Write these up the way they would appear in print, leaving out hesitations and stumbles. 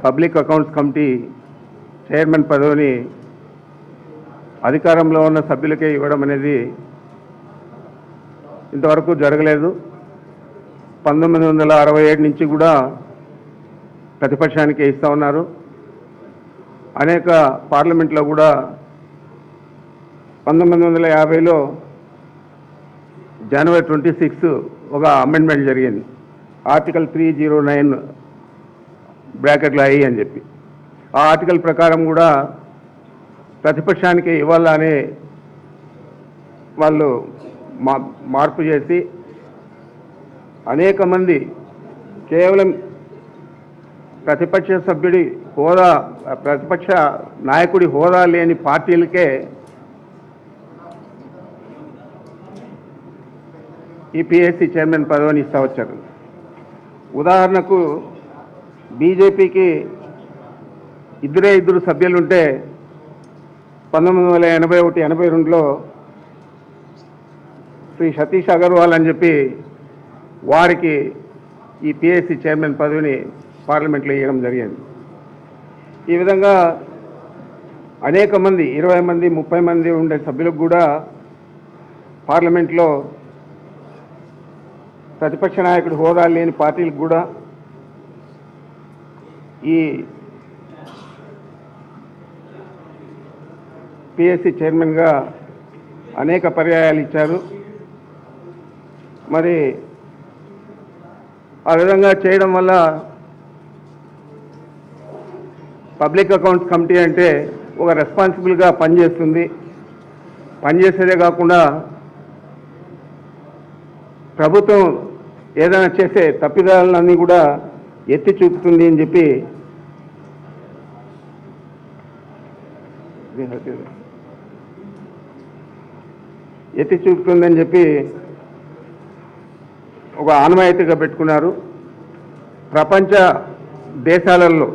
Public accounts committee chairman పదవిని అధికారంలో ఉన్న సభ్యులకే ఇవ్వడం అనేది ఇంతవరకు జరగలేదు. 1967 నుంచి కూడా ప్రతిపక్షానికే ఇస్తూ ఉన్నారు. అనేక పార్లమెంట్లో కూడా 1950లో జనవరి 26 ఒక అమెండ్మెంట్ జరిగింది. ఆర్టికల్ 309 బ్రాకెట్లో ఐ అని చెప్పి ఆ ఆర్టికల్ ప్రకారం కూడా ప్రతిపక్షానికి ఇవ్వాలని వాళ్ళు మార్పు చేసి అనేక మంది కేవలం ప్రతిపక్ష సభ్యుడి హోదా, ప్రతిపక్ష నాయకుడి హోదా లేని పార్టీలకే ఈ పిఎస్సి చైర్మన్ పదవిని ఇస్తూ వచ్చారు. ఉదాహరణకు బీజేపీకి ఇద్దరు సభ్యులుంటే 1981-82లో శ్రీ సతీష్ అగర్వాల్ అని చెప్పి వారికి ఈ పిఎస్సి చైర్మన్ పదవిని పార్లమెంట్లో ఇవ్వడం జరిగింది. ఈ విధంగా అనేక మంది 20 మంది 30 మంది ఉండే సభ్యులకు కూడా పార్లమెంట్లో ప్రతిపక్ష నాయకుడు హోదా లేని పార్టీలకు కూడా ఈ పిఎస్సి చైర్మన్గా అనేక పర్యాయాలు ఇచ్చారు. మరి ఆ విధంగా చేయడం వల్ల పబ్లిక్ అకౌంట్స్ కమిటీ అంటే ఒక రెస్పాన్సిబుల్గా పనిచేస్తుంది. పనిచేసేదే కాకుండా ప్రభుత్వం ఏదైనా చేసే తప్పిదాలన్నీ కూడా ఎత్తి చూపుతుంది అని చెప్పి ఒక ఆనవాయితీగా పెట్టుకున్నారు. ప్రపంచ దేశాలలో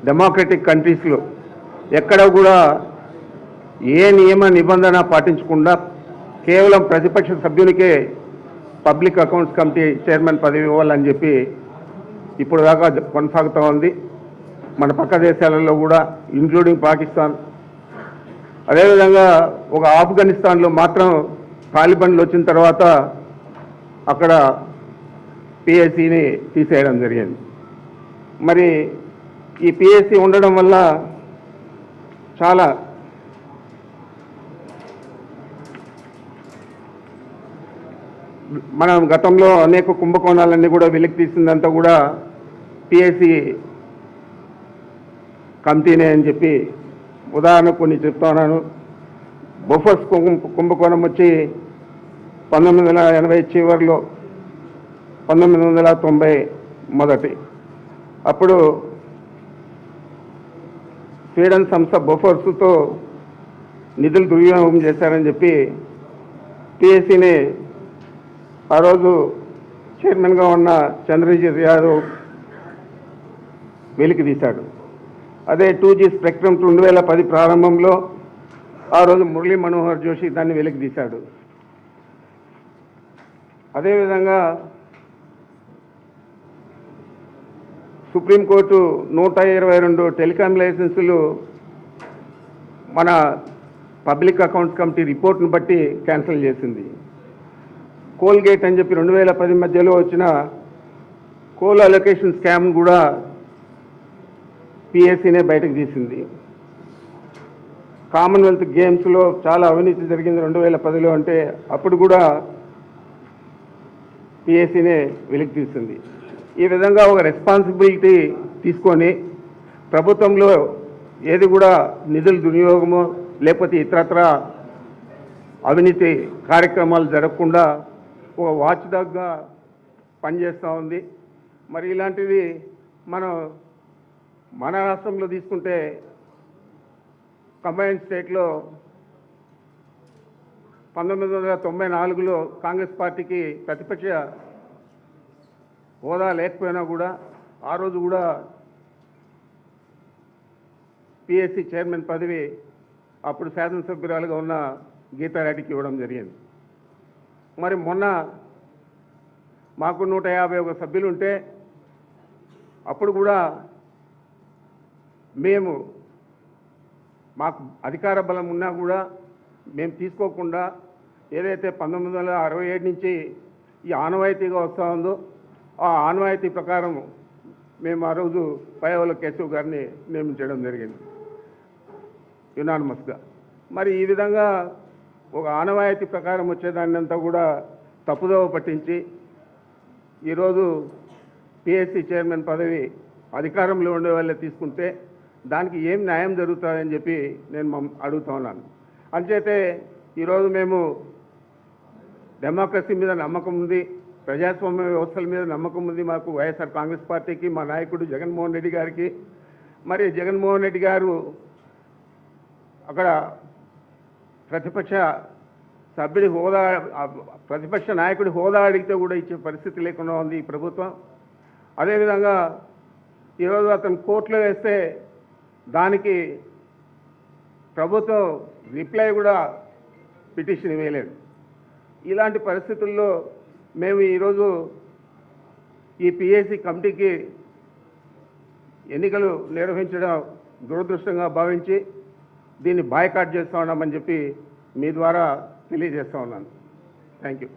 డెమోక్రటిక్ కంట్రీస్లో ఎక్కడ కూడా ఏ నియమ నిబంధన పాటించకుండా కేవలం ప్రతిపక్ష సభ్యునికే పబ్లిక్ అకౌంట్స్ కమిటీ చైర్మన్ పదవి ఇవ్వాలని చెప్పి ఇప్పుడు దాకా కొనసాగుతూ ఉంది. మన పక్క దేశాలలో కూడా ఇంక్లూడింగ్ పాకిస్తాన్, అదేవిధంగా ఒక ఆఫ్ఘనిస్తాన్లో మాత్రం తాలిబాన్లు వచ్చిన తర్వాత అక్కడ పిఎస్సిని తీసేయడం జరిగింది. మరి ఈ పిఎస్సి ఉండడం వల్ల చాలా మనం గతంలో అనేక కుంభకోణాలన్నీ కూడా వెలికి తీసిందంతా కూడా పిఎస్సి కమిటీనే అని చెప్పి ఉదాహరణ కొన్ని చెప్తున్నాను. బొఫర్స్ కుంభకోణం వచ్చి 1980 చివరిలో 1990 మొదటి అప్పుడు స్వీడన్ సంస్థ బొఫర్స్తో నిధులు దుర్వినియోగం చేశారని చెప్పి పిఎస్సిని ఆ రోజు చైర్మన్గా ఉన్న చంద్రశేఖర్ యాదవ్ వెలికి తీశాడు. అదే 2G స్పెక్ట్రమ్ 2010 ప్రారంభంలో ఆ రోజు మురళీ మనోహర్ జోషి దాన్ని వెలికి తీశాడు. అదేవిధంగా సుప్రీంకోర్టు 122 టెలికాం లైసెన్సులు మన పబ్లిక్ అకౌంట్స్ కమిటీ రిపోర్ట్ను బట్టి క్యాన్సిల్ చేసింది. కోల్గేట్ అని చెప్పి 2010 మధ్యలో వచ్చిన కోల్ అలొకేషన్ స్కామ్ కూడా పిఎస్సినే బయటకు తీసింది. కామన్వెల్త్ గేమ్స్లో చాలా అవినీతి జరిగింది 2010లో అంటే అప్పుడు కూడా పిఎస్సినే వెలికి తీసింది. ఈ విధంగా ఒక రెస్పాన్సిబిలిటీ తీసుకొని ప్రభుత్వంలో ఏది కూడా నిధుల దుర్వినియోగమో లేకపోతే ఇతరత్ర అవినీతి కార్యక్రమాలు జరగకుండా ఒక వాచ్ డాగ్గా పనిచేస్తూ ఉంది. మరి ఇలాంటివి మన రాష్ట్రంలో తీసుకుంటే కంబైన్డ్ స్టేట్లో 1994లో కాంగ్రెస్ పార్టీకి ప్రతిపక్ష హోదా లేకపోయినా కూడా ఆ రోజు కూడా పిఎస్సి చైర్మన్ పదవి అప్పుడు శాసనసభ్యురాలుగా ఉన్న గీతారెడ్డికి ఇవ్వడం జరిగింది. మరి మొన్న మాకు 151 సభ్యులు ఉంటే అప్పుడు కూడా మేము మాకు అధికార బలం ఉన్నా కూడా మేము తీసుకోకుండా ఏదైతే 1967 నుంచి ఈ ఆనవాయితీగా వస్తూ ఉందో ఆ ఆనవాయితీ ప్రకారం మేము ఆ రోజు పయ్యవోలు కేశవ్ గారిని నియమించడం జరిగింది యునానిమస్గా. మరి ఈ విధంగా ఒక ఆనవాయితీ ప్రకారం వచ్చేదాన్ని అంతా కూడా తప్పుదోవ పట్టించి ఈరోజు పిఎస్సి చైర్మన్ పదవి అధికారంలో ఉండే వాళ్ళే తీసుకుంటే దానికి ఏం న్యాయం జరుగుతుందని చెప్పి నేను అడుగుతా ఉన్నాను. అంచేతే ఈరోజు మేము డెమోక్రసీ మీద నమ్మకం ఉంది, ప్రజాస్వామ్య వ్యవస్థల మీద నమ్మకం ఉంది మాకు, వైఎస్ఆర్ కాంగ్రెస్ పార్టీకి, మా నాయకుడు జగన్మోహన్ రెడ్డి గారికి. మరి జగన్మోహన్ రెడ్డి గారు అక్కడ ప్రతిపక్ష సభ్యుడి హోదా, ప్రతిపక్ష నాయకుడి హోదా అడిగితే కూడా ఇచ్చే పరిస్థితి లేకుండా ఉంది ఈ ప్రభుత్వం. అదేవిధంగా ఈరోజు అతను కోర్టులో వేస్తే దానికి ప్రభుత్వం రిప్లై కూడా పిటిషన్ ఇవ్వలేదు. ఇలాంటి పరిస్థితుల్లో మేము ఈరోజు ఈ పిఎస్సి కమిటీకి ఎన్నికలు నిర్వహించడం దురదృష్టంగా భావించి దీన్ని బాయ్కాట్ చేస్తూ ఉన్నామని చెప్పి మీ ద్వారా తెలియజేస్తూ ఉన్నాను. Thank you.